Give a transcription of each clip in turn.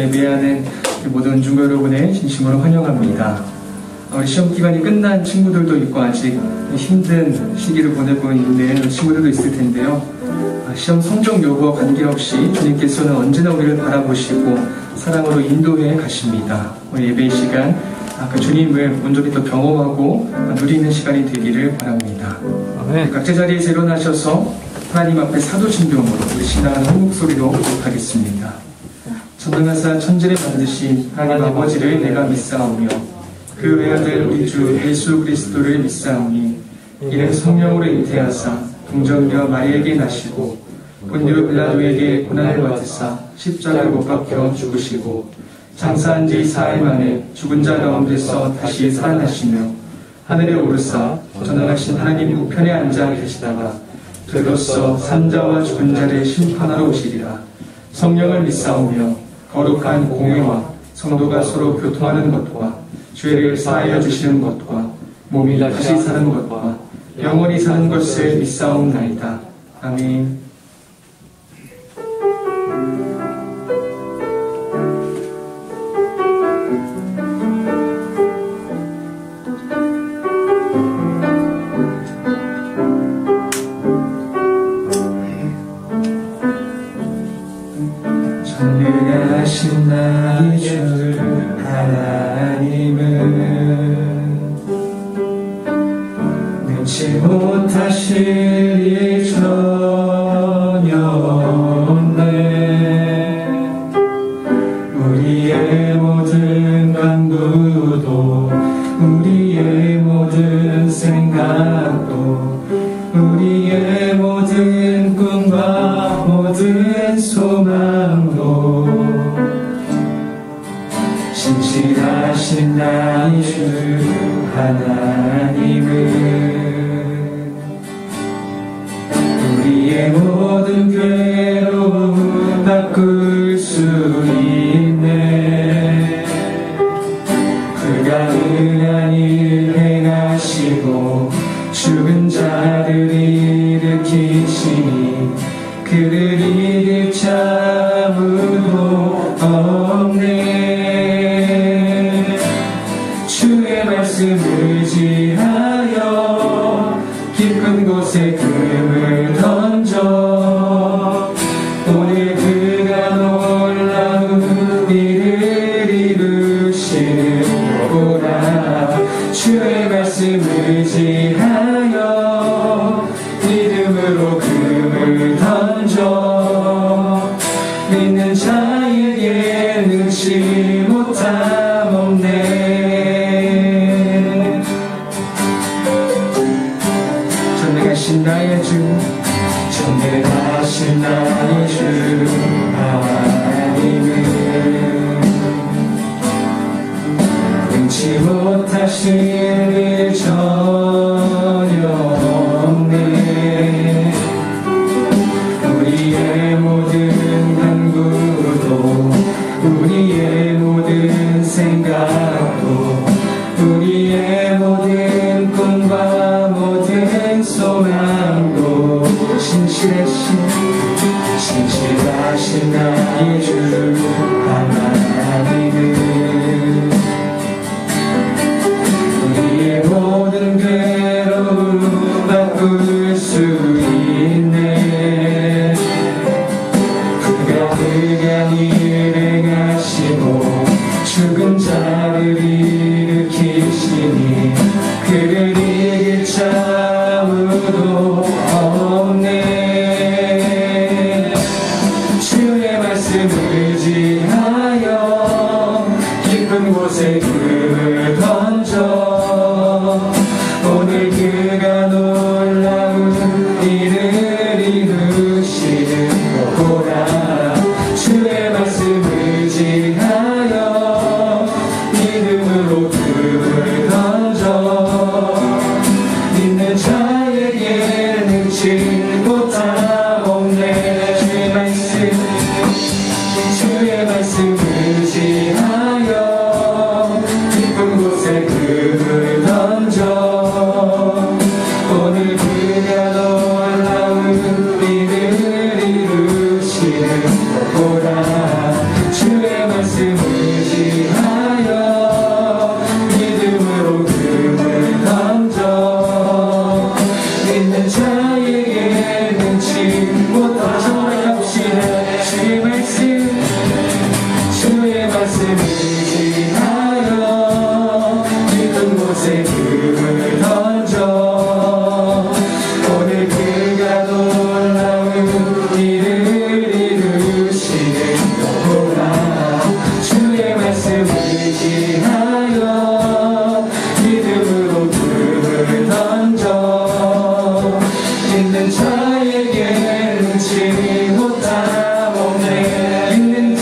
예배하는 모든 중고 여러분의 진심으로 환영합니다. 우리 시험 기간이 끝난 친구들도 있고 아직 힘든 시기를 보내고 있는 친구들도 있을 텐데요. 시험 성적 여부와 관계없이 주님께서는 언제나 우리를 바라보시고 사랑으로 인도해 가십니다. 우리 예배 시간 그 주님을 온전히 또 경험하고 누리는 시간이 되기를 바랍니다. 각자 자리에서 일어나셔서 하나님 앞에 사도신경으로 우리 신앙하는 한 목소리로 기도하겠습니다. 전능하사 천지를 만드신 하나님 아버지를 내가 믿사오며 그 외아들 우리 주 예수 그리스도를 믿사오니 이는 성령으로 잉태하사 동정녀 마리에게 나시고 본디오 빌라도에게 고난을 받으사 십자가에 못 박혀 죽으시고 장사한 지 4일 만에 죽은 자 가운데서 다시 살아나시며 하늘에 오르사 전능하신 하나님 우편에 앉아 계시다가 들로써 산자와 죽은 자를 심판하러 오시리라. 성령을 믿사오며 거룩한 공회와 성도가 서로 교통하는 것과 죄를 사하여 주시는 것과 몸이 다시 사는 것과 영원히 사는 것을 믿사옵나이다. 아멘. 전능하신 나의 주 하나님은 능치 못하실 일 전혀 없네. 우리의 모든 간구도 우리의 모든 생각도 우리의 모든 꿈과 모든 소망도 신실하신 나의 주 하나님은 우리의 모든 괴로움 바꿀 수 있네. 그가 은한 일 행하시고 죽은 자를 일으키시니 그를 이길 자 아무도 없네. 주의 말씀 의지하여 깊은 곳에 금을 던져 오늘 그가 놀라운 일을 이루시는 거라. 주의 말씀 의지하여 믿음으로 금을 던져 믿는 자에게 능치 못함 없네. 전능하신 나의 주 전능하신 나의 주 하나님은 능치 못하실 일 전혀 없네. 우리의 모든 간구도 우리의 모든 생각도 우리의 모든 꿈과 모든 소망도 신실하신 나의 주 하나님은 우리의 모든 괴로움 바꿀 수 있네. 그가 일을 행하시고 죽은 자를 일으키시니 그를 이길 자 아무도 없네. 주의 말씀 의지하여 깊은 곳에 금을 던져 오늘 그가 놀라운 일을 이루시는 거라. 주의 말씀 의지하여 믿음으로 금을 던져 믿는 자에게 능치 못함 없네. 주의 말씀 의지하여 깊은 말씀 의지하여 믿음으로 금을 던져 믿는 자에게 능치 못하 정말합시다. 주의 말씀 의지하여 믿은 곳에 금을 던져 오늘 그가 놀라운 일을 이루시는 거구나. 주의 말씀 의지하여 믿음으로 금을 던져 믿는 자에게 능치 못함 없네. 믿는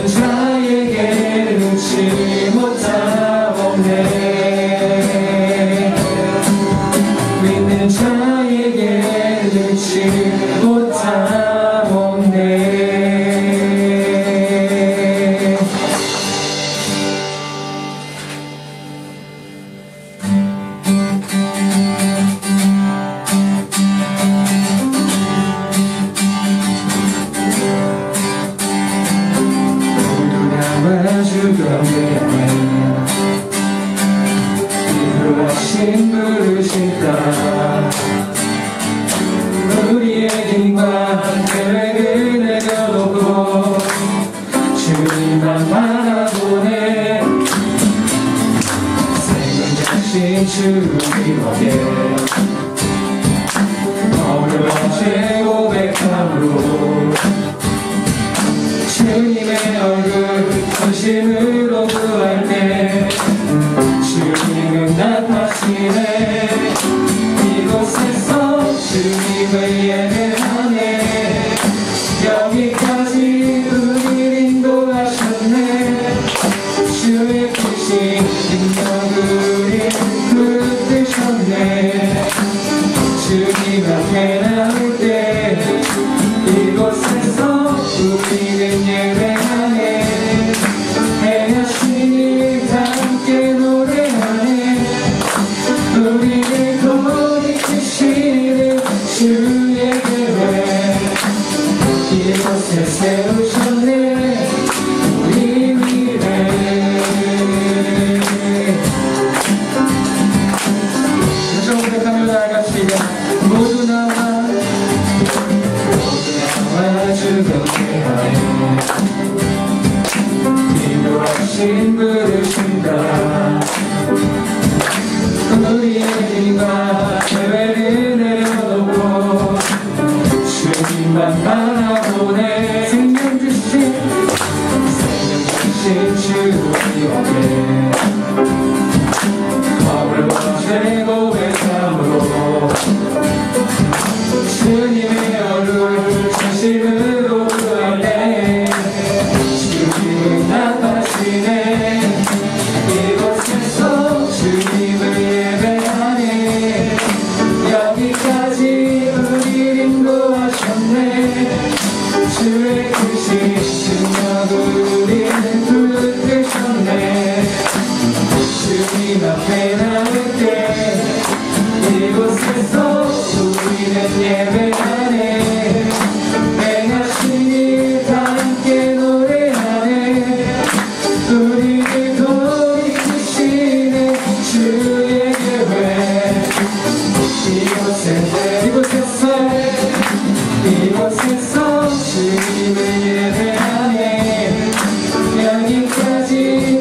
자에게 능치 못함 없네. 믿는 자에게 능치 못함 없네. 이루어진 부르신다. 우리의 힘과 계획을 내려놓고 주님만 바라보네. 생명자신 주님에게 어려운 죄 고백함으로 주님의 얼굴 전심으로 구할 때 주님은 나타나시네. 이곳에서 주님을 예배하네. 여기까지 우리를 인도하셨네. 주의 크신 능력을 붙드셨네. 주님 앞에 나올 때 이곳에서 우리는 예배하네. 행하신 일 함께 노래하네. 우리를 돌이키시는 주의 계획 이곳에 세우셨네. 우리 미래 다시 고백하며 나아갑시다. 모두 나와 주 경배하여 이루어진 부르신다. 우리의 힘과 계획을 내려놓고 주님만 바라보네. 생명 주신 주님께 거울을 번째 고백함으로 주님의 얼굴 진심으로 구하네. 주님은 나타나시네. 이곳에서 주님을 예배하네. 여기까지 우리를 인도하셨네. 주의 크신 능력을 우리는 붙드셨네. 주님 앞에 나올 때 이곳에서 우리는 예배하네. 행하신 일 함께 노래하네. 우리를 돌이키시는 주의 계획 이곳에서 주님을 예배하네. 여기까지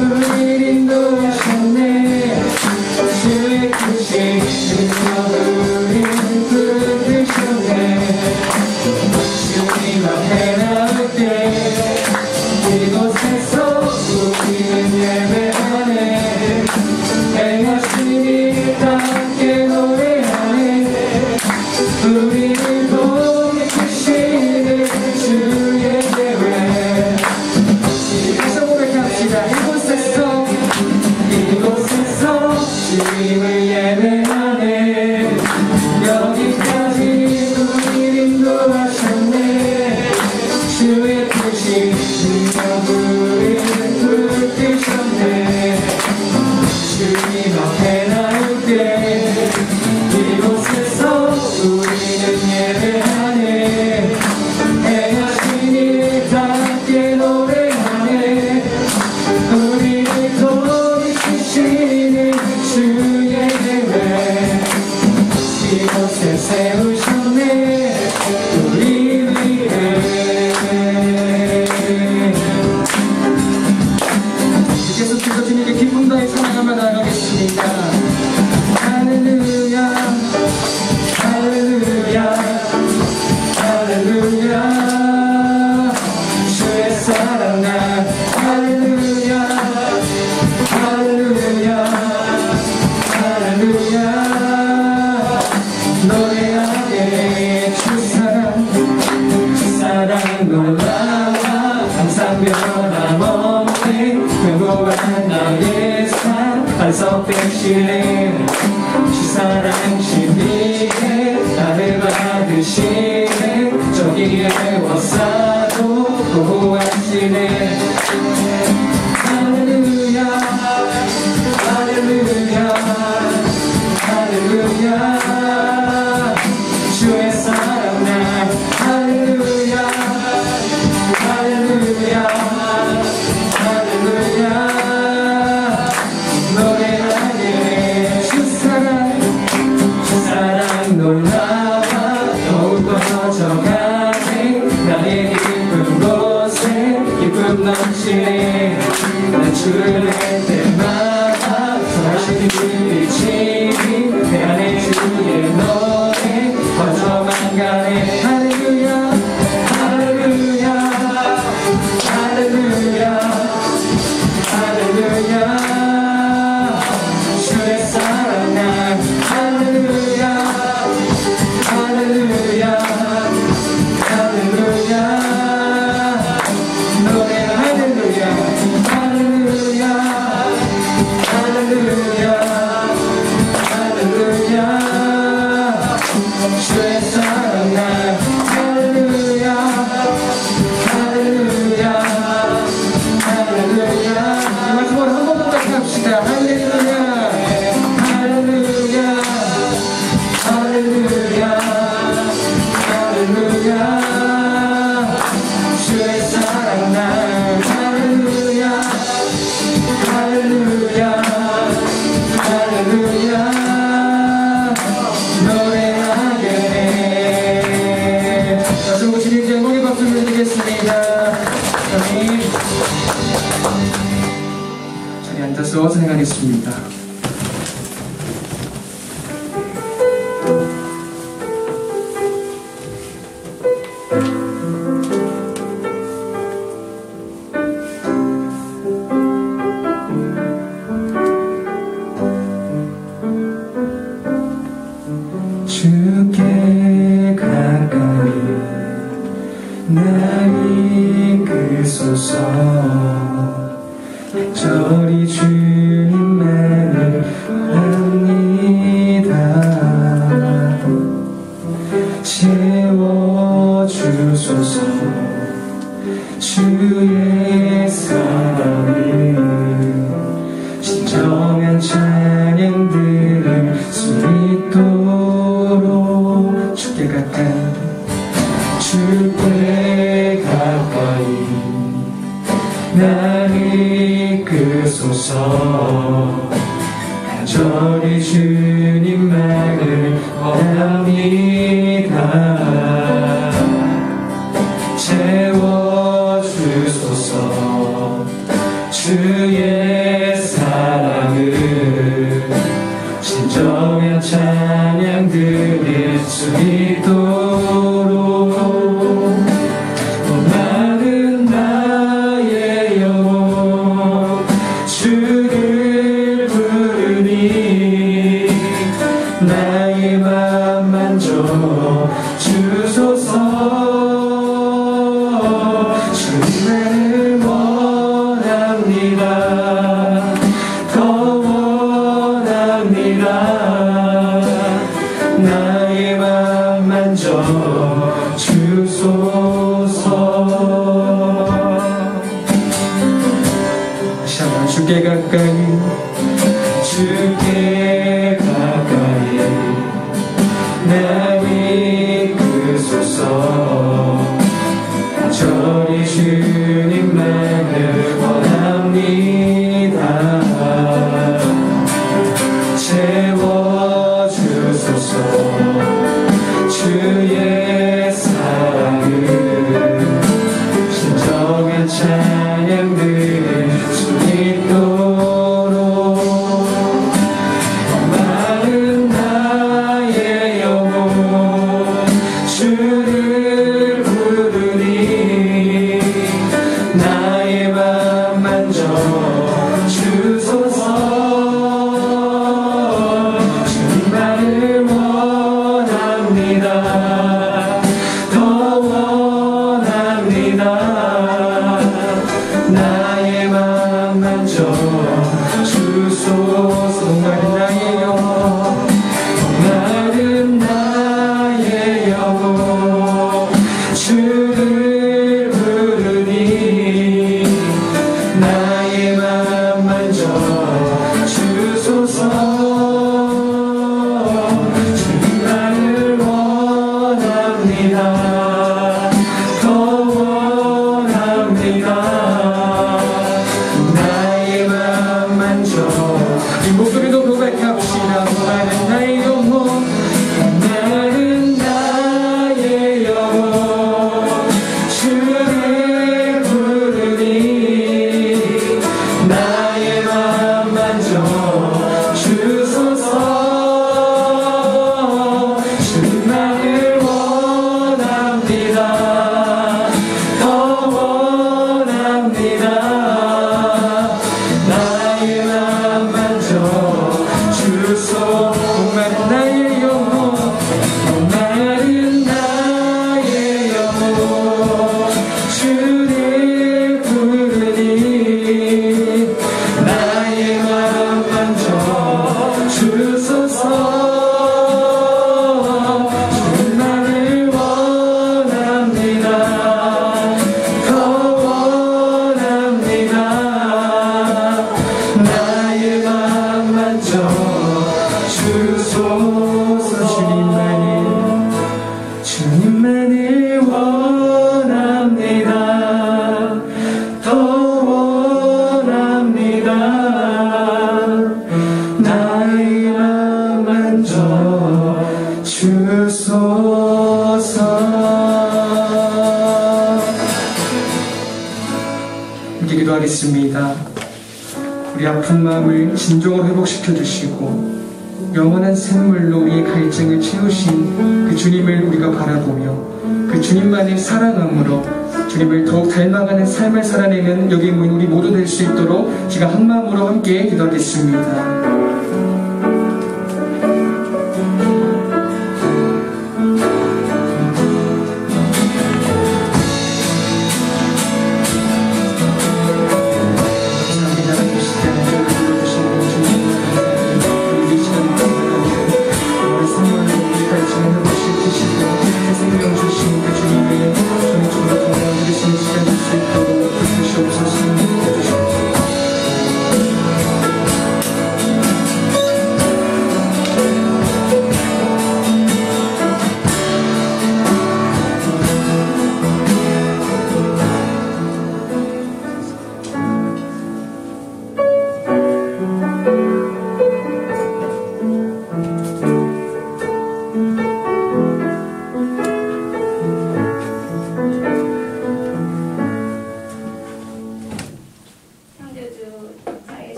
우리를 인도하셨네. 주의 크신 능력을 우리는 붙드셨네. 주님 앞에 나올 때 이곳에서 우리는 예배하네. 행하신 일 함께 노래하네. 우리를 돌이키시는 주의 계획 이곳에서 고백합시다. 이곳에서 주님을 예배하네. 여기까지 우리를 인도하셨네. 주의 크신 능력을 붙드셨네. 주님 앞에 나올 때 이곳에서 우리는 예배하네. 행하신 일 다 무고한 너의 삶 반석 대신에 주 사랑 신비해 나를 받으시네 저기에 워싸도 보호하시네 할렐루야 할렐루야 할렐루야 주의 사랑 날 할렐루야 할렐루야 할렐루야 노래하네 주 사랑 놀라워 더욱 퍼져가네 나의 기쁜 곳에 기쁨 넘치네 난 주를 낼 때마다 다시 빛이 내 안에 주의 노래 퍼져만 가네 할렐루야 할렐루야 할렐루야 할렐루야 주의 사랑 날 할렐루야 할렐루야 할렐루야 노래 할렐루야 할렐루야 할렐루야 할렐루야 주의 사랑 날 할렐루야 할렐루야 할렐루야 마지막으로 한 번만 같이 합시다 할렐루야 할렐루야 할렐루야 할렐루야 주의 사랑 날 할렐루야 할렐루야 할렐루야 노래하겠네 자, 오신 이제 목에 박수 드리겠습니다 아멘 자리에 앉아서 찬양하겠습니다 주께 가까이 날 이끄소서 저리 주님만을 바랍니다 채워주소서 주의 사랑을 진정한 찬양 들을 수 있도록 주께 가까이 날 이끄소서 간절히 주님만을 원합니다 채워주소서 주의 사랑을 진정한 찬양 드릴 수 있도록 많은 나의 영혼 주를 부르니 나의 맘 만져 주소서 주님을 원합니다 더 원합니다 나의 맘 만져 주소서 다시 한번 주께 가까이 날 이끄소서 간절히 주님만을 원합니다 채워주소서 주의 사랑을 진정한 찬양 드릴 수 있도록 주소서. 목마른 나의 영혼, 목마른 나의 영혼, 주를 부르니 나의 맘 만져 주소서. 주님만을 원합니다. 더 원합니다. 나의 맘 만져. 이 목소리도 고백해 봅시다. 목마른 나의 영혼, 목마른 나의 영혼, 주를 부르니 나의 맘 만져 주소서. 주님만을 원합니다. 더 원합니다. 나의 맘 만져 주소. 목마른 나의 영혼, 목마른 나의 영혼, 주를 부르니 나의 맘 만져 주소서. 주님만을 원합니다. 더 원합니다. 나의 맘 만져 주소서. 주님만을 원합니다. 더 원합니다. 나의 맘 만져 주소서. 함께 기도하겠습니다. 우리 아픈 마음을 진정으로 회복시켜 주시고 영원한 샘물로 우리의 갈증을 채우신 그 주님을 우리가 바라보며 그 주님만을 사랑함으로 주님을 더욱 닮아가는 삶을 살아내는 여기 모인 우리 모두 될 수 있도록 제가 한 마음으로 함께 기도하겠습니다.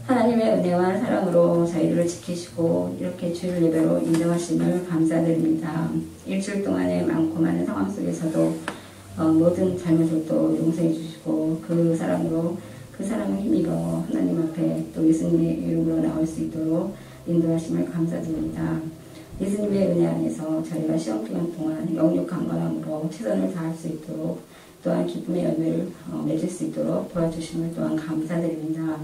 하나님의 은혜와 사랑으로 저희들을 지키시고 이렇게 주일 예배로 인정하심을 감사드립니다. 일주일 동안의 많고 많은 상황 속에서도 모든 잘못을 용서해 주시고 그 사랑으로 그 사랑을 힘입어 하나님 앞에 또 예수님의 이름으로 나올 수 있도록 인도하심을 감사드립니다. 예수님의 은혜 안에서 저희가 시험 기간 동안 영육 강건함으로 최선을 다할 수 있도록 또한 기쁨의 열매를 맺을 수 있도록 도와주심을 또한 감사드립니다.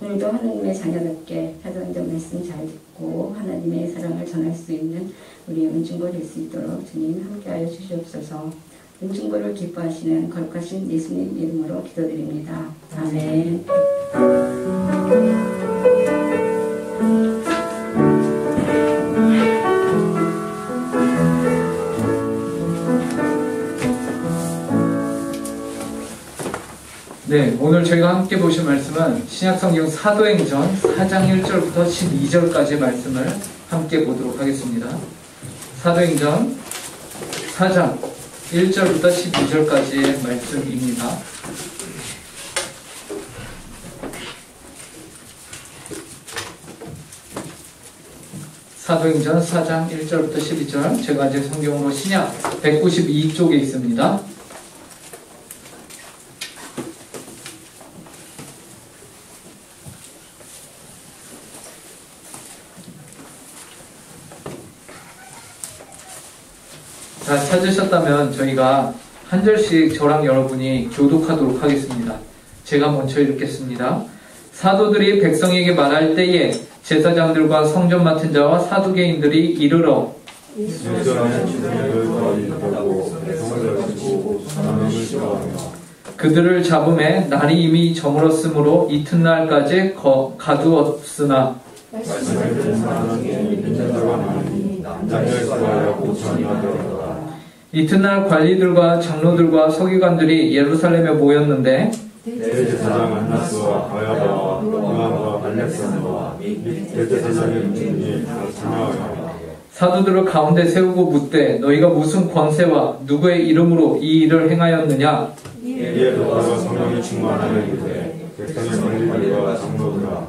오늘도 하나님의 자녀답게 하나님의 말씀 잘 듣고 하나님의 사랑을 전할 수 있는 우리 은중보 될 수 있도록 주님 함께하여 주시옵소서. 은중보를 기뻐하시는 거룩하신 예수님 이름으로 기도드립니다. 아멘. 네, 오늘 저희가 함께 보실 말씀은 신약성경 사도행전 4장 1절부터 12절까지의 말씀을 함께 보도록 하겠습니다. 사도행전 4장 1절부터 12절까지의 말씀입니다. 사도행전 4장 1절부터 12절, 제가 이제 성경으로 신약 192쪽에 있습니다. 자, 찾으셨다면 저희가 한 절씩 저랑 여러분이 교독하도록 하겠습니다. 제가 먼저 읽겠습니다. 사도들이 백성에게 말할 때에 제사장들과 성전 맡은 자와 사두개인들이 이르러 그들을 잡음에 날이 이미 저물었으므로 이튿날까지 가두었으나 이튿날 관리들과 장로들과 서기관들이 예루살렘에 모였는데 대제사장 안나스와 가야바와 요한과 알렉산더와 대제사장의 중이 참여하여 사도들을 가운데 세우고 묻되 너희가 무슨 권세와 누구의 이름으로 이 일을 행하였느냐? 이에 너희가 성령이 충만하여 이르되 백성의 관리들과 장로들아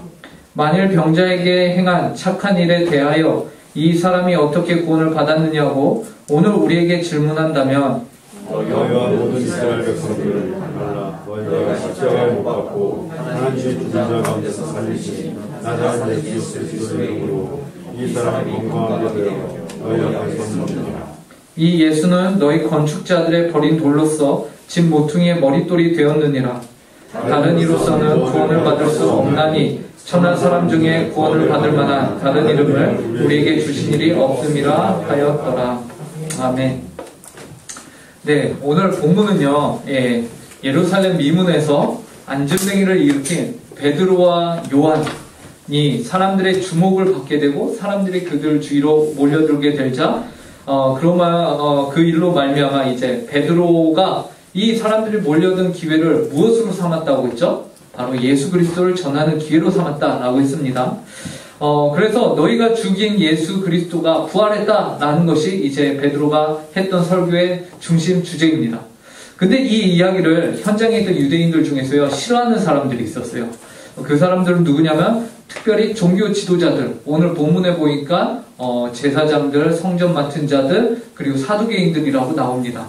만일 병자에게 행한 착한 일에 대하여 이 사람이 어떻게 구원을 받았느냐고 오늘 우리에게 질문한다면 너희와 모든 이스라엘 백성들을 말라 너희가 십자가에 못 박고 하나님의 죽은 자 가운데서 살리신 나자렛 예수 그리스도의 이름으로 이 사람이 건강하게 되어 너희 앞에 선언하노라. 이 예수는 너희 건축자들의 버린 돌로서 집 모퉁이의 머릿돌이 되었느니라. 다른 이로서는 구원을 받을 수 없나니 천한 사람 중에 구원을 받을 만한 다른 이름을 우리에게 주신 일이 없음이라 하였더라. 아멘. 네, 오늘 본문은요, 예루살렘 미문에서 안전뱅이를 일으킨 베드로와 요한이 사람들의 주목을 받게 되고 사람들이 그들 주위로 몰려들게 되자 그 일로 말미암아 이제 베드로가 이 사람들이 몰려든 기회를 무엇으로 삼았다고 했죠? 바로 예수 그리스도를 전하는 기회로 삼았다라고 했습니다. 그래서 너희가 죽인 예수 그리스도가 부활했다라는 것이 이제 베드로가 했던 설교의 중심 주제입니다. 근데 이 이야기를 현장에 있던 유대인들 중에서요, 싫어하는 사람들이 있었어요. 그 사람들은 누구냐면 특별히 종교 지도자들, 오늘 본문에 보니까 제사장들, 성전 맡은 자들, 그리고 사두개인들이라고 나옵니다.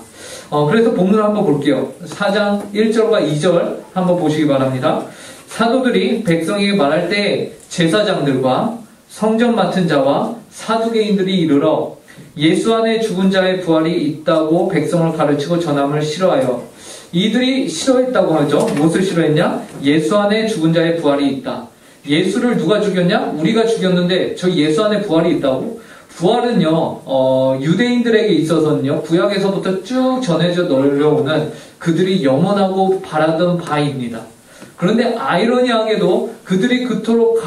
그래서 본문을 한번 볼게요. 4장 1절과 2절 한번 보시기 바랍니다. 사도들이 백성에게 말할 때 제사장들과 성전 맡은 자와 사두개인들이 이르러 예수 안에 죽은 자의 부활이 있다고 백성을 가르치고 전함을 싫어하여 이들이 싫어했다고 하죠. 무엇을 싫어했냐? 예수 안에 죽은 자의 부활이 있다. 예수를 누가 죽였냐? 우리가 죽였는데 저 예수 안에 부활이 있다고? 부활은요, 유대인들에게 있어서는요, 구약에서부터 쭉 전해져 내려오는 그들이 염원하고 바라던 바입니다. 그런데 아이러니하게도 그들이 그토록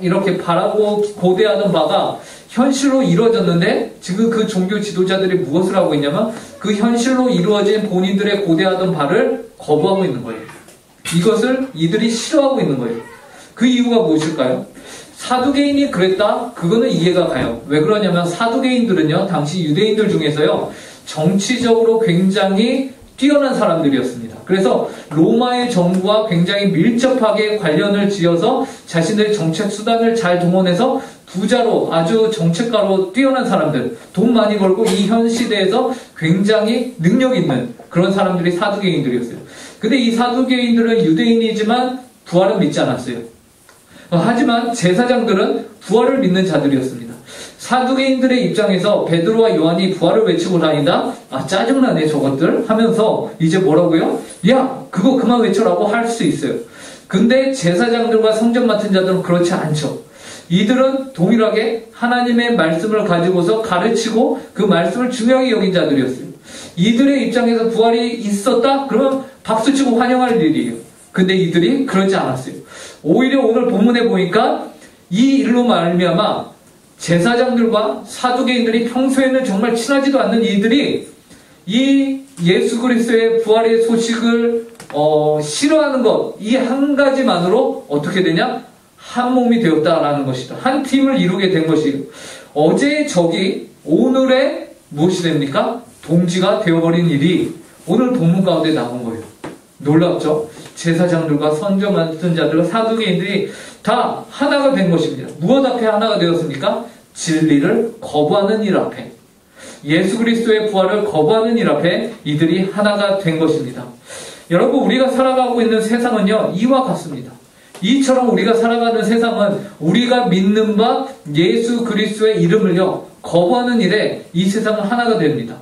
이렇게 바라고 고대하던 바가 현실로 이루어졌는데 지금 그 종교 지도자들이 무엇을 하고 있냐면 그 현실로 이루어진 본인들의 고대하던 바를 거부하고 있는 거예요. 이것을 이들이 싫어하고 있는 거예요. 그 이유가 무엇일까요? 사두개인이 그랬다? 그거는 이해가 가요. 왜 그러냐면 사두개인들은요, 당시 유대인들 중에서요, 정치적으로 굉장히 뛰어난 사람들이었습니다. 그래서 로마의 정부와 굉장히 밀접하게 관련을 지어서 자신들의 정책 수단을 잘 동원해서 부자로 아주 정책가로 뛰어난 사람들, 돈 많이 벌고 이 현 시대에서 굉장히 능력 있는 그런 사람들이 사두개인들이었어요. 근데 이 사두개인들은 유대인이지만 부활은 믿지 않았어요. 하지만 제사장들은 부활을 믿는 자들이었습니다. 사두개인들의 입장에서 베드로와 요한이 부활을 외치고 다닌다? 아, 짜증나네 저것들 하면서 이제 뭐라고요? 야, 그거 그만 외쳐라고 할 수 있어요. 근데 제사장들과 성전 맡은 자들은 그렇지 않죠. 이들은 동일하게 하나님의 말씀을 가지고서 가르치고 그 말씀을 중요하게 여긴 자들이었어요. 이들의 입장에서 부활이 있었다? 그러면 박수치고 환영할 일이에요. 근데 이들이 그러지 않았어요. 오히려 오늘 본문에 보니까 이 일로 말미암아 제사장들과 사두개인들이 평소에는 정말 친하지도 않는 이들이 이 예수 그리스도의 부활의 소식을 싫어하는 것, 이 한 가지만으로 어떻게 되냐? 한 몸이 되었다라는 것이다. 한 팀을 이루게 된 것이에요. 어제의 적이 오늘의 무엇이 됩니까? 동지가 되어버린 일이 오늘 본문 가운데 나온 거예요. 놀랍죠? 제사장들과 선전 맡은 자들과 사두개인들이 다 하나가 된 것입니다. 무엇 앞에 하나가 되었습니까? 진리를 거부하는 일 앞에, 예수 그리스도의 부활을 거부하는 일 앞에 이들이 하나가 된 것입니다. 여러분, 우리가 살아가고 있는 세상은요, 이와 같습니다. 이처럼 우리가 살아가는 세상은 우리가 믿는 바 예수 그리스도의 이름을요 거부하는 일에 이 세상은 하나가 됩니다.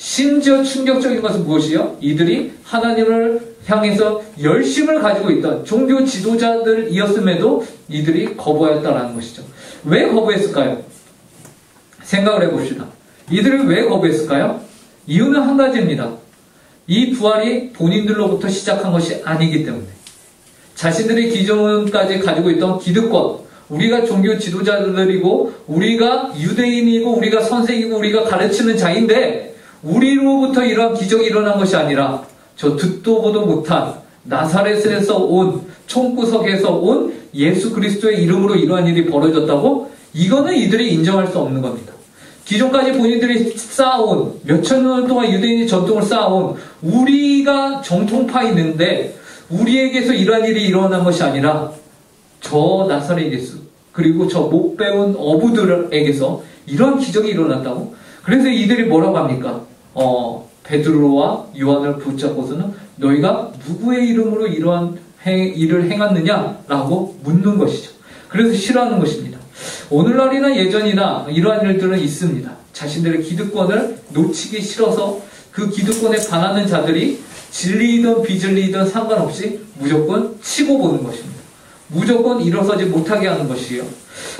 심지어 충격적인 것은 무엇이요? 이들이 하나님을 향해서 열심을 가지고 있던 종교 지도자들이었음에도 이들이 거부하였다는 것이죠. 왜 거부했을까요? 생각을 해봅시다. 이들이 왜 거부했을까요? 이유는 한 가지입니다. 이 부활이 본인들로부터 시작한 것이 아니기 때문에 자신들이 기존까지 가지고 있던 기득권, 우리가 종교 지도자들이고 우리가 유대인이고 우리가 선생이고 우리가 가르치는 자인데 우리로부터 이러한 기적이 일어난 것이 아니라 저 듣도 보도 못한 나사렛에서 온 총구석에서 온 예수 그리스도의 이름으로 이러한 일이 벌어졌다고? 이거는 이들이 인정할 수 없는 겁니다. 기존까지 본인들이 쌓아온 몇천 년 동안 유대인이 전통을 쌓아온 우리가 정통파 있는데 우리에게서 이러한 일이 일어난 것이 아니라 저 나사렛 예수 그리고 저 못 배운 어부들에게서 이런 기적이 일어났다고? 그래서 이들이 뭐라고 합니까? 베드로와 요한을 붙잡고서는 너희가 누구의 이름으로 이러한 일을 행했느냐라고 묻는 것이죠. 그래서 싫어하는 것입니다. 오늘날이나 예전이나 이러한 일들은 있습니다. 자신들의 기득권을 놓치기 싫어서 그 기득권에 반하는 자들이 진리이든 비진리이든 상관없이 무조건 치고 보는 것입니다. 무조건 일어서지 못하게 하는 것이에요.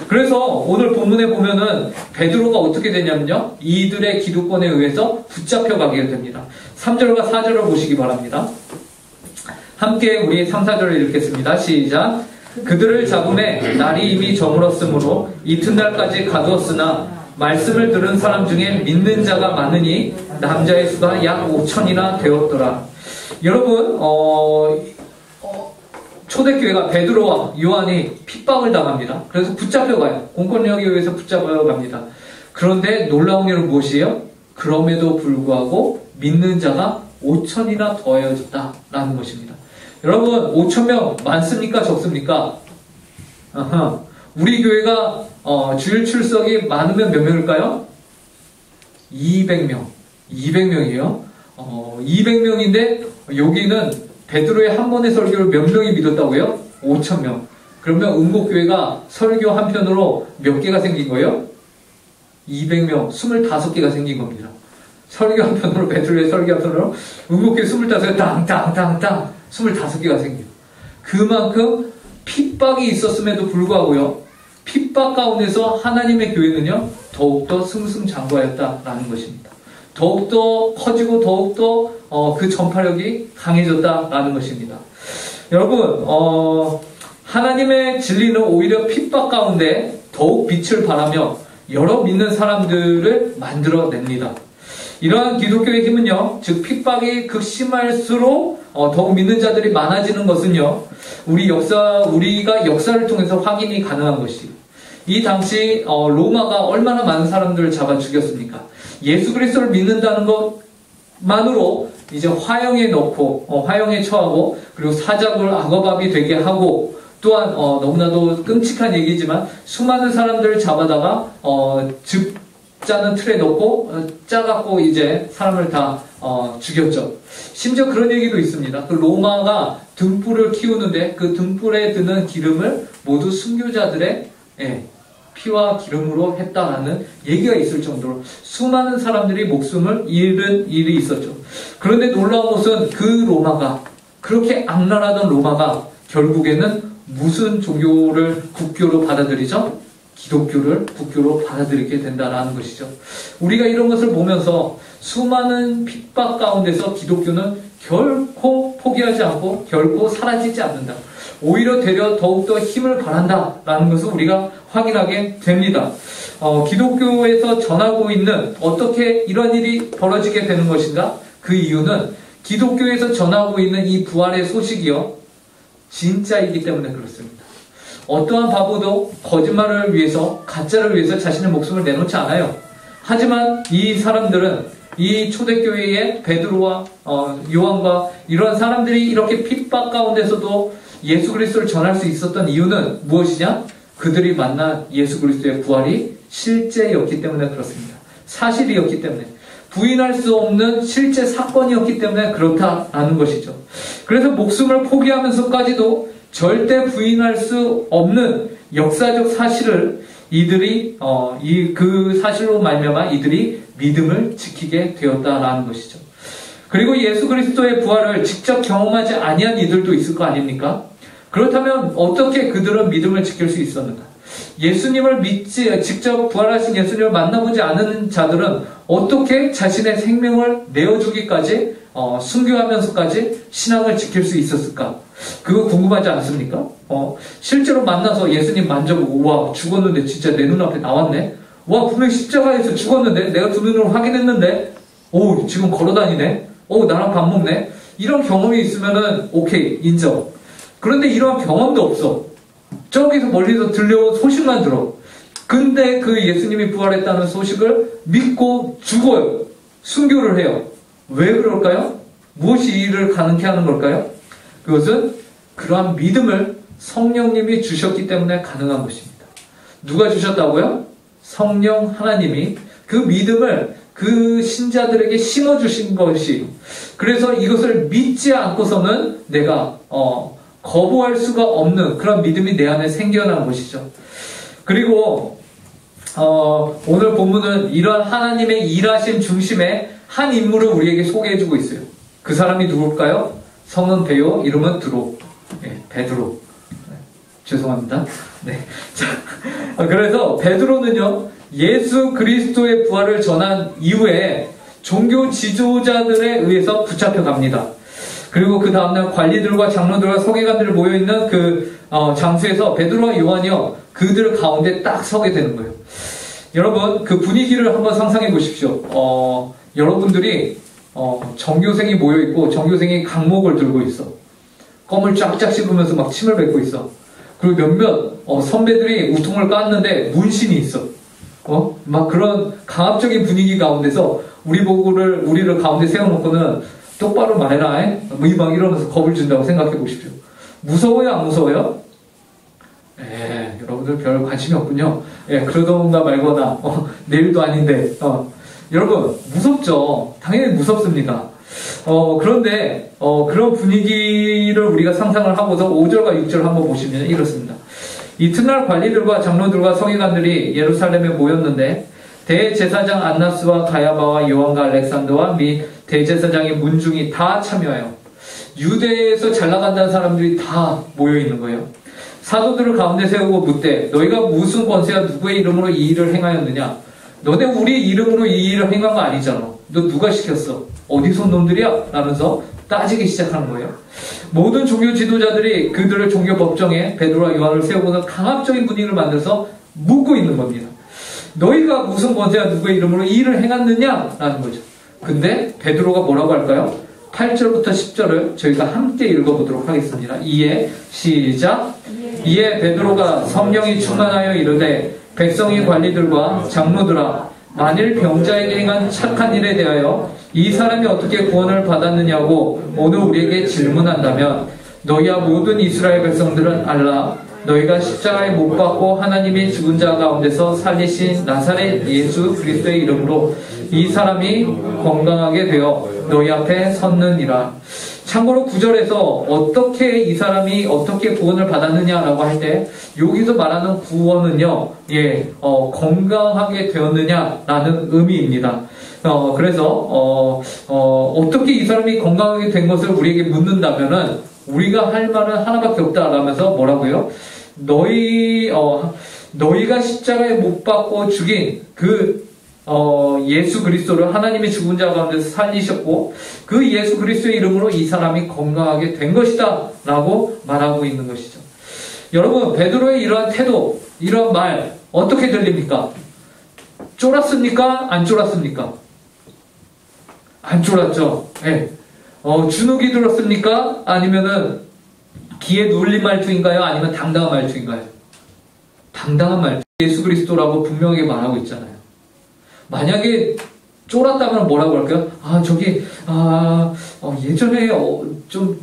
그래서 오늘 본문에 보면은 베드로가 어떻게 되냐면요. 이들의 기득권에 의해서 붙잡혀가게 됩니다. 3절과 4절을 보시기 바랍니다. 함께 우리 3, 4절을 읽겠습니다. 시작. 그들을 잡음에 날이 이미 저물었으므로 이튿날까지 가두었으나 말씀을 들은 사람 중에 믿는 자가 많으니 남자의 수가 약 5천이나 되었더라. 여러분 초대교회가 베드로와 요한이 핍박을 당합니다. 그래서 붙잡혀가요. 공권력에 의해서 붙잡혀갑니다. 그런데 놀라운 일은 무엇이에요? 그럼에도 불구하고 믿는 자가 5천이나 더해졌다라는 것입니다. 여러분 5,000명 많습니까? 적습니까? 우리 교회가 주일 출석이 많으면 몇 명일까요? 200명. 200명이에요. 200명인데 여기는 베드로의 한 번의 설교를 몇 명이 믿었다고요? 5,000명. 그러면 은곡교회가 설교 한 편으로 몇 개가 생긴 거예요? 200명, 25개가 생긴 겁니다. 설교 한 편으로, 베드로의 설교 한 편으로 은곡교회 25개 땅땅땅땅 25개가 생겨요. 그만큼 핍박이 있었음에도 불구하고요. 핍박 가운데서 하나님의 교회는요. 더욱더 승승장구하였다라는 것입니다. 더욱더 커지고 더욱더 그 전파력이 강해졌다라는 것입니다. 여러분 하나님의 진리는 오히려 핍박 가운데 더욱 빛을 발하며 여러 믿는 사람들을 만들어냅니다. 이러한 기독교의 힘은요, 즉 핍박이 극심할수록 더욱 믿는 자들이 많아지는 것은요, 우리가 역사를 통해서 확인이 가능한 것이에요. 이 당시 로마가 얼마나 많은 사람들을 잡아 죽였습니까? 예수 그리스도를 믿는다는 것만으로 이제 화형에 넣고 화형에 처하고 그리고 사자굴 악어밥이 되게 하고 또한 너무나도 끔찍한 얘기지만 수많은 사람들을 잡아다가 즙 짜는 틀에 넣고 짜갖고 이제 사람을 다 죽였죠. 심지어 그런 얘기도 있습니다. 그 로마가 등불을 키우는데 그 등불에 드는 기름을 모두 순교자들의 피와 기름으로 했다라는 얘기가 있을 정도로 수많은 사람들이 목숨을 잃은 일이 있었죠. 그런데 놀라운 것은 그 로마가, 그렇게 악랄하던 로마가 결국에는 무슨 종교를 국교로 받아들이죠? 기독교를 국교로 받아들이게 된다라는 것이죠. 우리가 이런 것을 보면서 수많은 핍박 가운데서 기독교는 결코 포기하지 않고 결코 사라지지 않는다. 오히려 되려 더욱더 힘을 발한다라는 것을 우리가 확인하게 됩니다. 기독교에서 전하고 있는 어떻게 이런 일이 벌어지게 되는 것인가? 그 이유는 기독교에서 전하고 있는 이 부활의 소식이요, 진짜이기 때문에 그렇습니다. 어떠한 바보도 거짓말을 위해서, 가짜를 위해서 자신의 목숨을 내놓지 않아요. 하지만 이 사람들은, 이 초대교회의 베드로와 요한과 이런 사람들이 이렇게 핍박 가운데서도 예수 그리스도를 전할 수 있었던 이유는 무엇이냐? 그들이 만난 예수 그리스도의 부활이 실제였기 때문에 그렇습니다. 사실이었기 때문에. 부인할 수 없는 실제 사건이었기 때문에 그렇다라는 것이죠. 그래서 목숨을 포기하면서까지도 절대 부인할 수 없는 역사적 사실을 이들이 그 사실로 말미암아 이들이 믿음을 지키게 되었다라는 것이죠. 그리고 예수 그리스도의 부활을 직접 경험하지 아니한 이들도 있을 거 아닙니까? 그렇다면 어떻게 그들은 믿음을 지킬 수 있었는가? 예수님을 직접 부활하신 예수님을 만나보지 않은 자들은 어떻게 자신의 생명을 내어주기까지 순교하면서까지 신앙을 지킬 수 있었을까? 그거 궁금하지 않습니까? 실제로 만나서 예수님 만져보고 와 죽었는데 진짜 내 눈앞에 나왔네. 와 분명히 십자가에서 죽었는데 내가 두 눈으로 확인했는데 오 지금 걸어다니네. 오 나랑 밥 먹네. 이런 경험이 있으면은 오케이 인정. 그런데 이러한 경험도 없어. 저기서 멀리서 들려온 소식만 들어. 근데 그 예수님이 부활했다는 소식을 믿고 죽어요. 순교를 해요. 왜 그럴까요? 무엇이 이를 가능케 하는 걸까요? 그것은 그러한 믿음을 성령님이 주셨기 때문에 가능한 것입니다. 누가 주셨다고요? 성령 하나님이 그 믿음을 그 신자들에게 심어주신 것이, 그래서 이것을 믿지 않고서는 내가 거부할 수가 없는 그런 믿음이 내 안에 생겨난 것이죠. 그리고 오늘 본문은 이러한 하나님의 일하신 중심에 한 인물을 우리에게 소개해주고 있어요. 그 사람이 누굴까요? 성은 베요, 이름은 드로. 네, 베드로. 네, 죄송합니다. 네. 자, 그래서 베드로는요, 예수 그리스도의 부활을 전한 이후에 종교 지도자들에 의해서 붙잡혀갑니다. 그리고 그 다음날 관리들과 장로들과 서기관들이 모여있는 그 장소에서 베드로와 요한이요, 그들 가운데 딱 서게 되는 거예요. 여러분, 그 분위기를 한번 상상해 보십시오. 여러분들이 전교생이 모여있고 전교생이 강목을 들고 있어. 껌을 쫙쫙 씹으면서 막 침을 뱉고 있어. 그리고 몇몇 선배들이 우통을 깠는데 문신이 있어. 막 그런 강압적인 분위기 가운데서 우리를 가운데 세워놓고는 똑바로 말해라, 막 이러면서 겁을 준다고 생각해 보십시오. 무서워요, 안 무서워요? 여러분들 별 관심이 없군요. 그러던가 말거나, 내일도 아닌데, 여러분, 무섭죠? 당연히 무섭습니다. 그런데, 그런 분위기를 우리가 상상을 하고서 5절과 6절 한번 보시면 이렇습니다. 이튿날 관리들과 장로들과 서기관들이 예루살렘에 모였는데, 대제사장 안나스와 가야바와 요한과 알렉산더와 및 대제사장의 문중이 다 참여해요. 유대에서 잘 나간다는 사람들이 다 모여있는 거예요. 사도들을 가운데 세우고 묻되 너희가 무슨 권세와 누구의 이름으로 이 일을 행하였느냐? 너네 우리 이름으로 이 일을 행한 거 아니잖아. 너 누가 시켰어? 어디서 온 놈들이야? 라면서 따지기 시작하는 거예요. 모든 종교 지도자들이 그들을 종교 법정에 베드로와 요한을 세우고는 강압적인 분위기를 만들어서 묻고 있는 겁니다. 너희가 무슨 권세와 누구의 이름으로 이 일을 행했느냐? 라는 거죠. 근데 베드로가 뭐라고 할까요? 8절부터 10절을 저희가 함께 읽어보도록 하겠습니다. 이에 시작. 이에 베드로가 성령이 충만하여 이르되 백성의 관리들과 장로들아, 만일 병자에게 행한 착한 일에 대하여 이 사람이 어떻게 구원을 받았느냐고 오늘 우리에게 질문한다면 너희와 모든 이스라엘 백성들은 알라. 너희가 십자가에 못 박고 하나님이 죽은 자 가운데서 살리신 나사렛 예수 그리스도의 이름으로 이 사람이 건강하게 되어 너희 앞에 섰느니라. 참고로 9절에서 어떻게 이 사람이 어떻게 구원을 받았느냐라고 할 때 여기서 말하는 구원은요, 건강하게 되었느냐라는 의미입니다. 그래서 어떻게 이 사람이 건강하게 된 것을 우리에게 묻는다면은 우리가 할 말은 하나밖에 없다라면서 뭐라고요? 너희가 십자가에 못 박고 죽인 그 예수 그리스도를 하나님이 죽은 자 가운데서 살리셨고 그 예수 그리스도의 이름으로 이 사람이 건강하게 된 것이다 라고 말하고 있는 것이죠. 여러분, 베드로의 이러한 태도, 이러한 말 어떻게 들립니까? 쫄았습니까? 안 쫄았습니까? 안 쫄았죠. 네. 주눅이 들었습니까? 아니면은 기에 눌린 말투인가요? 아니면 당당한 말투인가요? 당당한 말투. 예수 그리스도라고 분명하게 말하고 있잖아요. 만약에 쫄았다면 뭐라고 할까요? 예전에 좀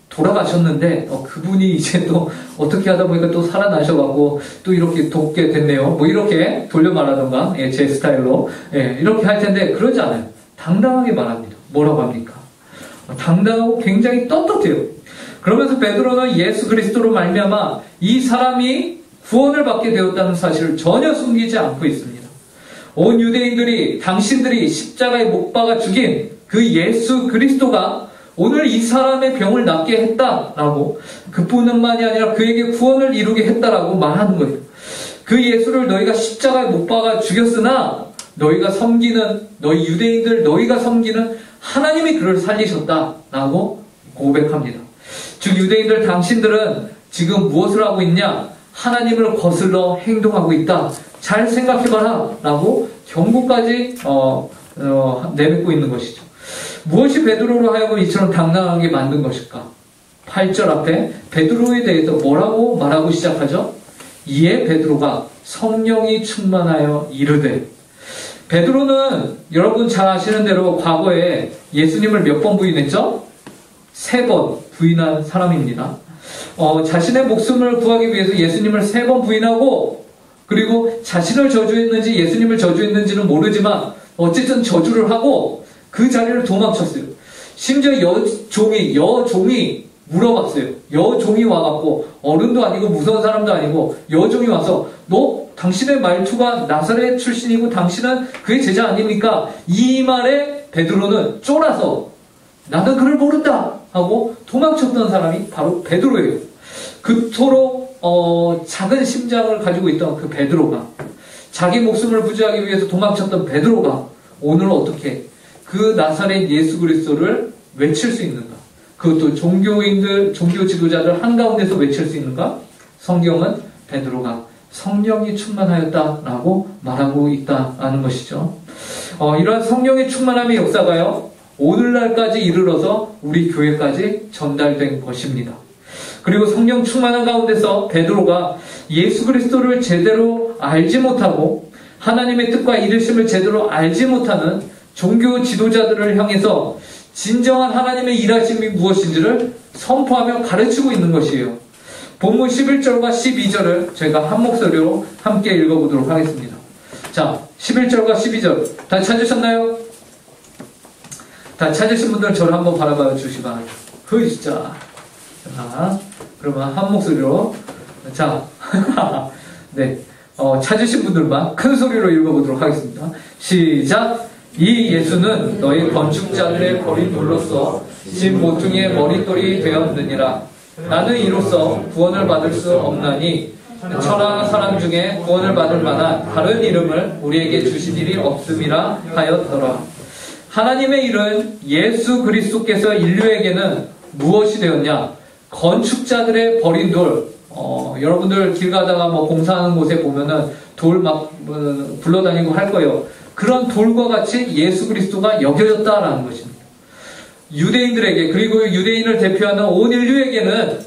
돌아가셨는데 그분이 이제 또 어떻게 하다 보니까 또 살아나셔가지고 또 이렇게 돕게 됐네요. 뭐 이렇게 돌려 말하던가, 제 스타일로 이렇게 할 텐데 그러지 않아요. 당당하게 말합니다. 뭐라고 합니까? 당당하고 굉장히 떳떳해요. 그러면서 베드로는 예수 그리스도로 말미암아 이 사람이 구원을 받게 되었다는 사실을 전혀 숨기지 않고 있습니다. 온 유대인들이 당신들이 십자가에 못 박아 죽인 그 예수 그리스도가 오늘 이 사람의 병을 낫게 했다라고, 그뿐만이 아니라 그에게 구원을 이루게 했다라고 말하는 거예요. 그 예수를 너희가 십자가에 못 박아 죽였으나 너희가 섬기는, 너희 유대인들 너희가 섬기는 하나님이 그를 살리셨다라고 고백합니다. 즉 유대인들 당신들은 지금 무엇을 하고 있냐? 하나님을 거슬러 행동하고 있다. 잘 생각해봐라 라고 경고까지 내뱉고 있는 것이죠. 무엇이 베드로로 하여금 이처럼 당당하게 만든 것일까? 8절 앞에 베드로에 대해서 뭐라고 말하고 시작하죠? 이에 베드로가 성령이 충만하여 이르되. 베드로는 여러분 잘 아시는 대로 과거에 예수님을 몇 번 부인했죠? 3번 부인한 사람입니다. 자신의 목숨을 구하기 위해서 예수님을 3번 부인하고, 그리고 자신을 저주했는지 예수님을 저주했는지는 모르지만 어쨌든 저주를 하고 그 자리를 도망쳤어요. 심지어 여종이 물어봤어요. 여종이 와갖고, 어른도 아니고 무서운 사람도 아니고 여종이 와서 너 당신의 말투가 나사렛 출신이고 당신은 그의 제자 아닙니까? 이 말에 베드로는 쫄아서 나는 그를 모른다 하고 도망쳤던 사람이 바로 베드로예요. 그토록 작은 심장을 가지고 있던 그 베드로가, 자기 목숨을 구제하기 위해서 도망쳤던 베드로가 오늘 어떻게 그 나사렛 예수 그리스도를 외칠 수 있는가? 그것도 종교 지도자들 한가운데서 외칠 수 있는가? 성경은 베드로가 성령이 충만하였다라고 말하고 있다라는 것이죠. 이러한 성령의 충만함의 역사가요, 오늘날까지 이르러서 우리 교회까지 전달된 것입니다. 그리고 성령 충만한 가운데서 베드로가 예수 그리스도를 제대로 알지 못하고 하나님의 뜻과 이르심을 제대로 알지 못하는 종교 지도자들을 향해서 진정한 하나님의 일하심이 무엇인지를 선포하며 가르치고 있는 것이에요. 본문 11절과 12절을 저희가 한 목소리로 함께 읽어보도록 하겠습니다. 자, 11절과 12절 다 찾으셨나요? 다 찾으신 분들은 저를 한번 바라봐 주시기 바랍니다. 진짜. 자, 그러면 한 목소리로. 자, 네. 찾으신 분들만 큰 소리로 읽어보도록 하겠습니다. 시작! 이 예수는 너희 건축자들의 버린 돌로서 집 모퉁이의 머릿돌이 되었느니라. 나는 이로써 구원을 받을 수 없나니 천하 사람 중에 구원을 받을 만한 다른 이름을 우리에게 주신 일이 없음이라 하였더라. 하나님의 일은 예수 그리스도께서 인류에게는 무엇이 되었냐? 건축자들의 버린 돌. 여러분들 길 가다가 뭐 공사하는 곳에 보면은 돌 막 굴러다니고 할 거예요. 그런 돌과 같이 예수 그리스도가 여겨졌다라는 것입니다. 유대인들에게, 그리고 유대인을 대표하는 온 인류에게는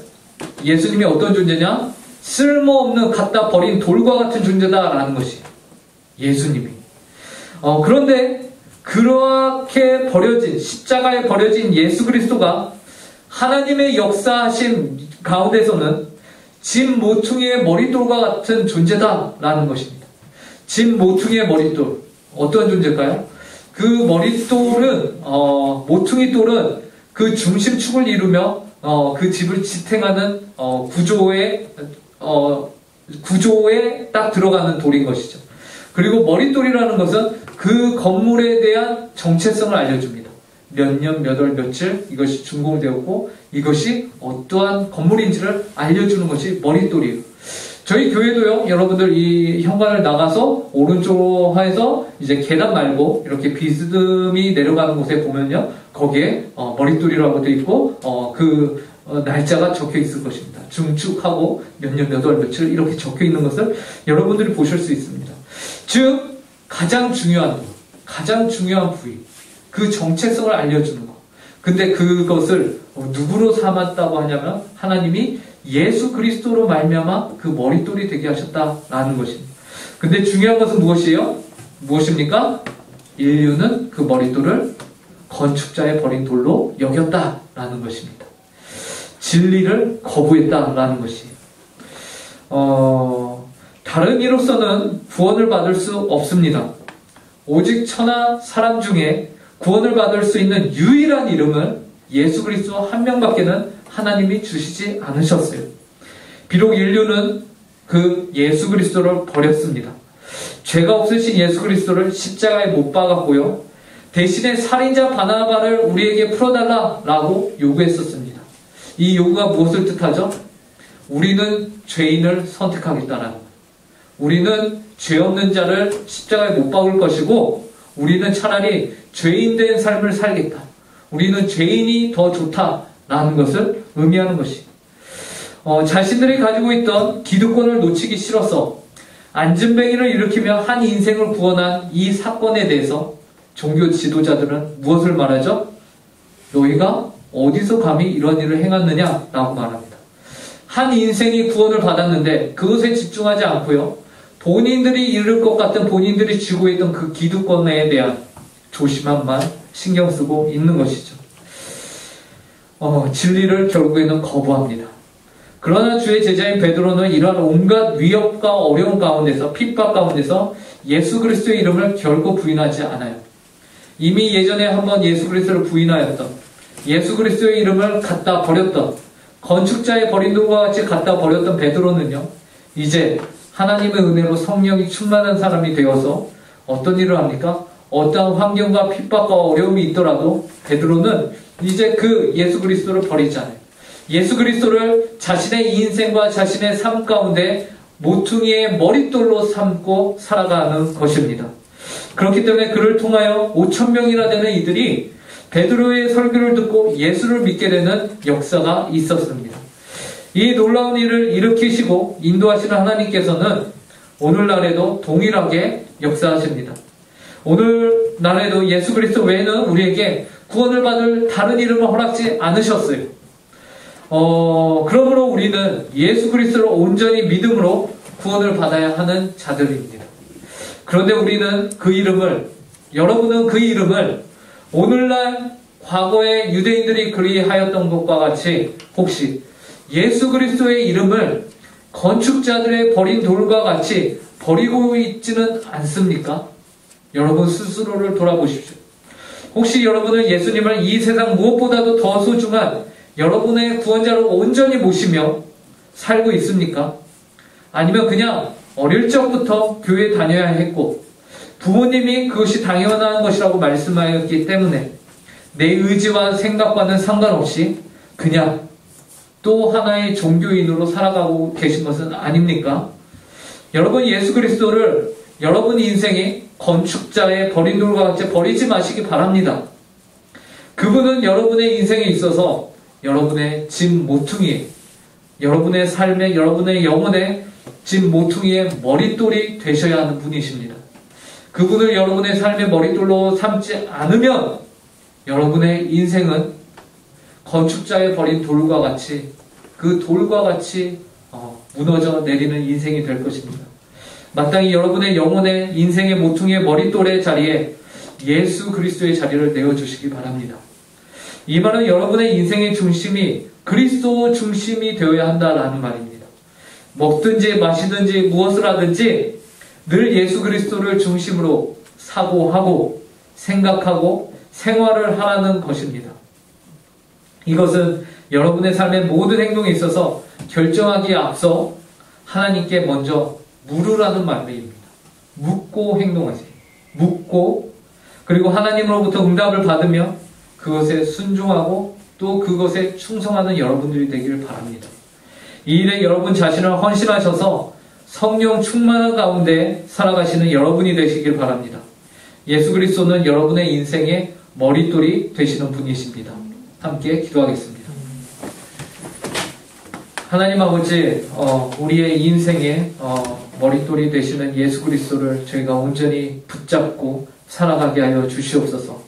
예수님이 어떤 존재냐? 쓸모없는 갖다 버린 돌과 같은 존재다라는 것이 예수님이. 그런데 그렇게 버려진, 십자가에 버려진 예수 그리스도가 하나님의 역사하심 가운데서는 집 모퉁이의 머릿돌과 같은 존재다라는 것입니다. 집 모퉁이의 머릿돌. 어떤 존재일까요? 그 머릿돌은, 모퉁이 돌은 그 중심축을 이루며, 그 집을 지탱하는, 구조에 딱 들어가는 돌인 것이죠. 그리고 머릿돌이라는 것은 그 건물에 대한 정체성을 알려줍니다. 몇 년, 몇 월, 며칠 이것이 준공되었고 이것이 어떠한 건물인지를 알려주는 것이 머릿돌이에요. 저희 교회도요, 여러분들 이 현관을 나가서 오른쪽으로 해서 이제 계단 말고 이렇게 비스듬히 내려가는 곳에 보면요, 거기에 머릿돌이라고 되어 있고 날짜가 적혀 있을 것입니다. 중축하고 몇 년, 몇 월, 며칠 이렇게 적혀 있는 것을 여러분들이 보실 수 있습니다. 즉 가장 중요한 부위, 그 정체성을 알려주는 것. 근데 그것을 누구로 삼았다고 하냐면 하나님이 예수 그리스도로 말미암아 그 머릿돌이 되게 하셨다라는 것입니다. 근데 중요한 것은 무엇입니까? 인류는 그 머릿돌을 건축자의 버린 돌로 여겼다라는 것입니다. 진리를 거부했다라는 것이에요. 다른 이로서는 구원을 받을 수 없습니다. 오직 천하 사람 중에 구원을 받을 수 있는 유일한 이름을 예수 그리스도 한 명밖에는 하나님이 주시지 않으셨어요. 비록 인류는 그 예수 그리스도를 버렸습니다. 죄가 없으신 예수 그리스도를 십자가에 못 박았고요. 대신에 살인자 바나바를 우리에게 풀어달라라고 요구했었습니다. 이 요구가 무엇을 뜻하죠? 우리는 죄인을 선택하겠다라는 거예요. 우리는 죄 없는 자를 십자가에 못 박을 것이고 우리는 차라리 죄인된 삶을 살겠다. 우리는 죄인이 더 좋다라는 것을 의미하는 것이에요. 자신들이 가지고 있던 기득권을 놓치기 싫어서 안진뱅이를 일으키며 한 인생을 구원한 이 사건에 대해서 종교 지도자들은 무엇을 말하죠? 너희가 어디서 감히 이런 일을 행했느냐라고 말합니다. 한 인생이 구원을 받았는데 그것에 집중하지 않고요. 본인들이 이룰 것 같은 본인들이 쥐고 있던 그 기득권에 대한 조심함만 신경 쓰고 있는 것이죠. 진리를 결국에는 거부합니다. 그러나 주의 제자인 베드로는 이러한 온갖 위협과 어려움 가운데서 핍박 가운데서 예수 그리스도의 이름을 결코 부인하지 않아요. 이미 예전에 한번 예수 그리스도를 부인하였던, 예수 그리스도의 이름을 갖다 버렸던, 건축자의 버린 돌과 같이 갖다 버렸던 베드로는요, 이제 하나님의 은혜로 성령이 충만한 사람이 되어서 어떤 일을 합니까? 어떠한 환경과 핍박과 어려움이 있더라도 베드로는 이제 그 예수 그리스도를 버리지 않아요. 예수 그리스도를 자신의 인생과 자신의 삶 가운데 모퉁이의 머릿돌로 삼고 살아가는 것입니다. 그렇기 때문에 그를 통하여 5,000명이나 되는 이들이 베드로의 설교를 듣고 예수를 믿게 되는 역사가 있었습니다. 이 놀라운 일을 일으키시고 인도하시는 하나님께서는 오늘날에도 동일하게 역사하십니다. 오늘날에도 예수 그리스도 외에는 우리에게 구원을 받을 다른 이름을 허락지 않으셨어요. 그러므로 우리는 예수 그리스도를 온전히 믿음으로 구원을 받아야 하는 자들입니다. 그런데 우리는 여러분은 그 이름을 오늘날 과거의 유대인들이 그리하였던 것과 같이 혹시 예수 그리스도의 이름을 건축자들의 버린 돌과 같이 버리고 있지는 않습니까? 여러분 스스로를 돌아보십시오. 혹시 여러분은 예수님을 이 세상 무엇보다도 더 소중한 여러분의 구원자로 온전히 모시며 살고 있습니까? 아니면 그냥 어릴 적부터 교회 다녀야 했고 부모님이 그것이 당연한 것이라고 말씀하였기 때문에 내 의지와 생각과는 상관없이 그냥 또 하나의 종교인으로 살아가고 계신 것은 아닙니까? 여러분 예수 그리스도를 여러분 인생의 건축자의 버린 돌과 같이 버리지 마시기 바랍니다. 그분은 여러분의 인생에 있어서 여러분의 짐 모퉁이, 여러분의 삶에, 여러분의 영혼의 짐 모퉁이의 머릿돌이 되셔야 하는 분이십니다. 그분을 여러분의 삶의 머릿돌로 삼지 않으면 여러분의 인생은 건축자의 버린 돌과 같이 그 돌과 같이 무너져 내리는 인생이 될 것입니다. 마땅히 여러분의 영혼의 인생의 모퉁이의 머릿돌의 자리에 예수 그리스도의 자리를 내어주시기 바랍니다. 이 말은 여러분의 인생의 중심이 그리스도 중심이 되어야 한다라는 말입니다. 먹든지 마시든지 무엇을 하든지 늘 예수 그리스도를 중심으로 사고하고 생각하고 생활을 하라는 것입니다. 이것은 여러분의 삶의 모든 행동에 있어서 결정하기에 앞서 하나님께 먼저 물으라는 말입니다. 묻고 행동하세요. 묻고 그리고 하나님으로부터 응답을 받으며 그것에 순종하고 또 그것에 충성하는 여러분들이 되기를 바랍니다. 이 일에 여러분 자신을 헌신하셔서 성령 충만한 가운데 살아가시는 여러분이 되시길 바랍니다. 예수 그리스도는 여러분의 인생의 머릿돌이 되시는 분이십니다. 함께 기도하겠습니다. 하나님 아버지, 우리의 인생의 머릿돌이 되시는 예수 그리스도를 저희가 온전히 붙잡고 살아가게 하여 주시옵소서.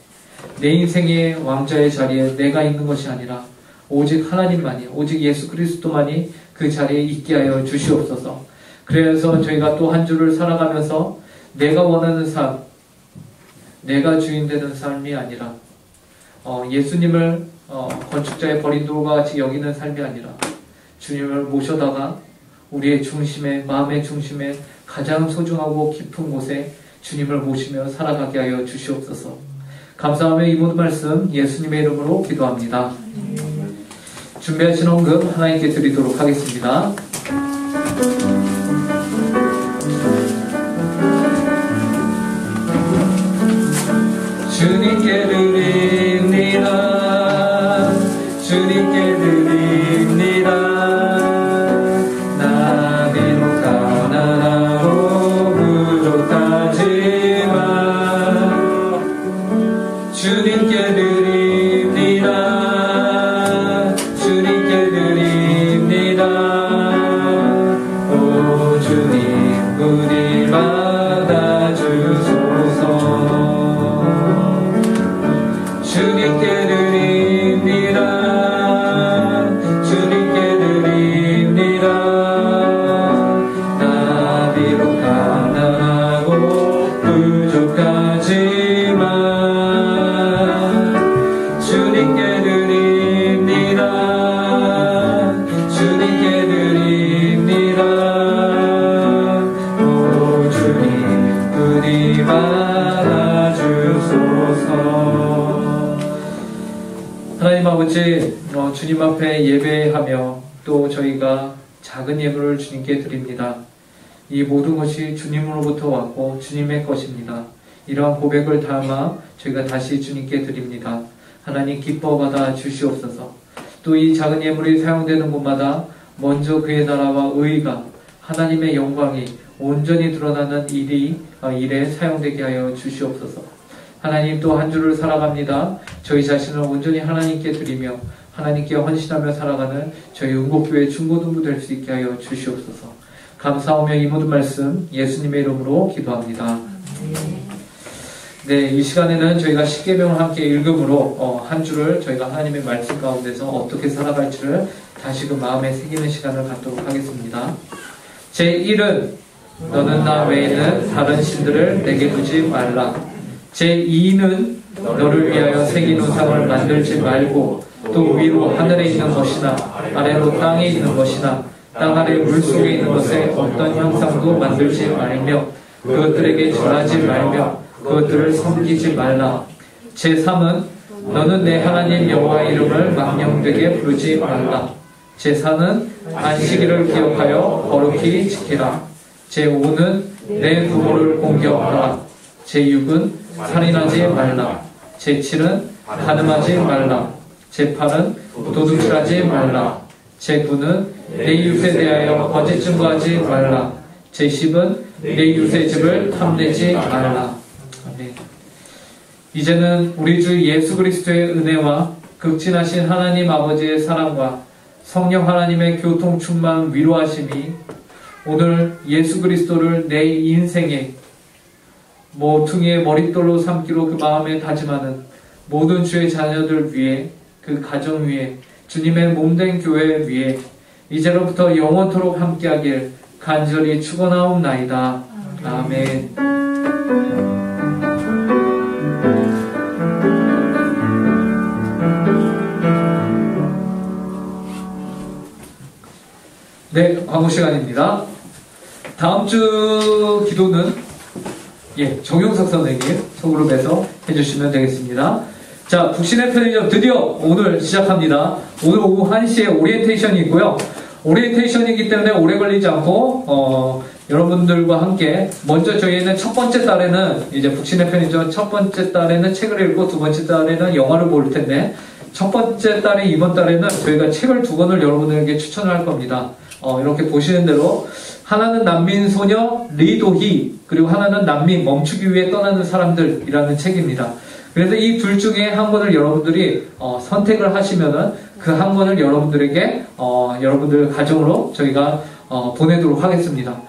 내 인생의 왕자의 자리에 내가 있는 것이 아니라 오직 하나님만이, 오직 예수 그리스도만이 그 자리에 있게 하여 주시옵소서. 그래서 저희가 또 한 주를 살아가면서 내가 원하는 삶, 내가 주인 되는 삶이 아니라 예수님을 건축자의 버린 돌과 같이 여기는 삶이 아니라 주님을 모셔다가 우리의 중심에, 마음의 중심에 가장 소중하고 깊은 곳에 주님을 모시며 살아가게 하여 주시옵소서. 감사하며 이 모든 말씀 예수님의 이름으로 기도합니다. 준비하신 헌금 하나님께 드리도록 하겠습니다. 주님께 드립니다. 나비로 가난하고 부족하지만 주님께 드립니다. 주님께 드립니다. 오 주님 부디 받아주소서. 주님께 드립니다. 주님께 드립니다. 나비로 가난하고 부족하지만 주님께 드립니다. 주님께 드립니다. 오 주님 부디 받아주소서. 하나님 아버지, 주님 앞에 예배하며 또 저희가 작은 예물을 주님께 드립니다. 이 모든 것이 주님으로부터 왔고 주님의 것입니다. 이러한 고백을 담아 저희가 다시 주님께 드립니다. 하나님 기뻐 받아 주시옵소서. 또 이 작은 예물이 사용되는 곳마다 먼저 그의 나라와 의의가 하나님의 영광이 온전히 드러나는 일에 사용되게 하여 주시옵소서. 하나님 또 한 주를 살아갑니다. 저희 자신을 온전히 하나님께 드리며 하나님께 헌신하며 살아가는 저희 은곡교회 중고등부 될 수 있게 하여 주시옵소서. 감사하며 이 모든 말씀 예수님의 이름으로 기도합니다. 네, 이 시간에는 저희가 십계명을 함께 읽음으로 한 주를 저희가 하나님의 말씀 가운데서 어떻게 살아갈지를 다시금 마음에 새기는 시간을 갖도록 하겠습니다. 제1은 너는 나 외에는 다른 신들을 내게 두지 말라. 제2는 너를 위하여 새긴 우상을 만들지 말고 또 위로 하늘에 있는 것이나 아래로 땅에 있는 것이나 땅 아래 물속에 있는 것에 어떤 형상도 만들지 말며 그것들에게 절하지 말며 그것들을 섬기지 말라. 제3은 너는 내 하나님 여호와의 이름을 망령되게 부르지 말라. 제4는 안식일을 기억하여 거룩히 지키라. 제5는 내 부모를 공경하라. 제6은 살인하지 말라. 제7은 간음하지 말라. 제8은 도둑질하지 말라. 제9는 내 이웃에 대하여 거짓 증거하지 말라. 제10은 내 이웃의 집을 탐내지 말라. 아멘. 이제는 우리 주 예수 그리스도의 은혜와 극진하신 하나님 아버지의 사랑과 성령 하나님의 교통 충만 위로하심이 오늘 예수 그리스도를 내 인생에 모퉁이의 머릿돌로 삼기로 그 마음에 다짐하는 모든 주의 자녀들 위해 그 가정 위에 주님의 몸된 교회 위에 이제로부터 영원토록 함께하길 간절히 축원하옵나이다. 아멘. 네, 광고 시간입니다. 다음 주 기도는 정용석 선생님 소그룹에서 해주시면 되겠습니다. 자, 북신의 편의점 드디어 오늘 시작합니다. 오늘 오후 1시에 오리엔테이션이 있고요. 오리엔테이션이기 때문에 오래 걸리지 않고 여러분들과 함께 먼저 저희는 첫 번째 달에는 이제 북신의 편의점 첫 번째 달에는 책을 읽고 두 번째 달에는 영화를 볼 텐데 첫 번째 달에 이번 달에는 저희가 책을 2권을 여러분들에게 추천을 할 겁니다. 이렇게 보시는 대로 하나는 난민 소녀 리도희 그리고 하나는 난민 멈추기 위해 떠나는 사람들이라는 책입니다. 그래서 이 둘 중에 한 권을 여러분들이 선택을 하시면은 그 한 권을 여러분들에게 여러분들 가정으로 저희가 보내도록 하겠습니다.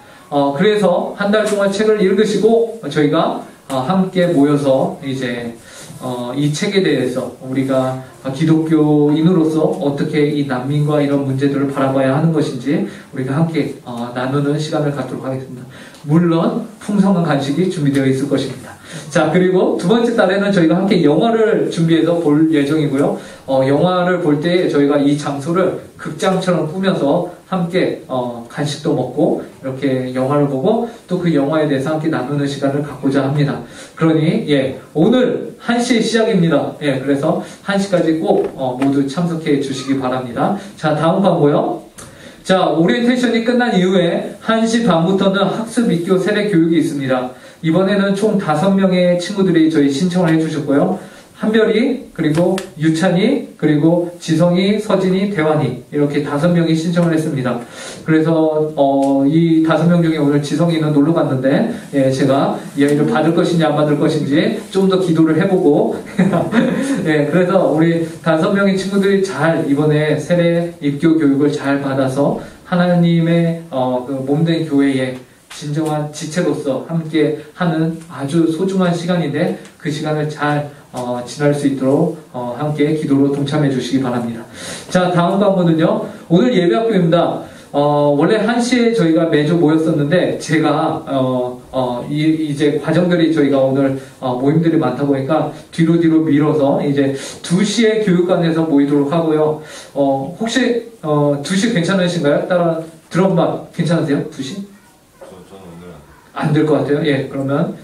그래서 한 달 동안 책을 읽으시고 저희가 함께 모여서 이제 이 책에 대해서 우리가 기독교인으로서 어떻게 이 난민과 이런 문제들을 바라봐야 하는 것인지 우리가 함께 나누는 시간을 갖도록 하겠습니다. 물론 풍성한 간식이 준비되어 있을 것입니다. 자, 그리고 두 번째 달에는 저희가 함께 영화를 준비해서 볼 예정이고요. 영화를 볼 때 저희가 이 장소를 극장처럼 꾸며서 함께 간식도 먹고 이렇게 영화를 보고 또 그 영화에 대해서 함께 나누는 시간을 갖고자 합니다. 그러니 오늘 1시 시작입니다. 그래서 1시까지 꼭 모두 참석해 주시기 바랍니다. 자, 다음 광고요. 자, 오리엔테이션이 끝난 이후에 1시 반부터는 학습 입교 세례 교육이 있습니다. 이번에는 총 5명의 친구들이 저희 신청을 해주셨고요. 한별이, 그리고 유찬이, 그리고 지성이, 서진이, 대환이 이렇게 5명이 신청을 했습니다. 그래서 이 5명 중에 오늘 지성이는 놀러 갔는데 제가 이 아이를 받을 것인지 안 받을 것인지 좀 더 기도를 해보고 그래서 우리 5명의 친구들이 잘 이번에 세례 입교 교육을 잘 받아서 하나님의 그 몸된 교회에 진정한 지체로서 함께 하는 아주 소중한 시간인데 그 시간을 잘 지날 수 있도록 함께 기도로 동참해 주시기 바랍니다. 자, 다음 광고는요. 오늘 예배학교입니다. 원래 1시에 저희가 매주 모였었는데 제가 이제 과정들이 저희가 오늘 모임들이 많다 보니까 뒤로 밀어서 이제 2시에 교육관에서 모이도록 하고요. 혹시 2시 괜찮으신가요? 따라 드럼만 괜찮으세요? 2시? 안 될 것 같아요. 예, 그러면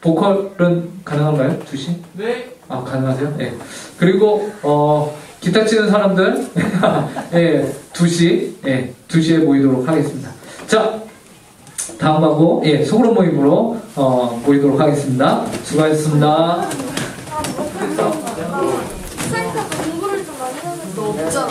보컬은 가능한가요? 2시? 네. 아, 가능하세요? 예. 그리고 기타 치는 사람들 예, 2시에 모이도록 하겠습니다. 자, 다음 광고 소그룹 모임으로 모이도록 하겠습니다. 수고하셨습니다. 선생님도 공부를 좀 많이 하는 거 없잖아.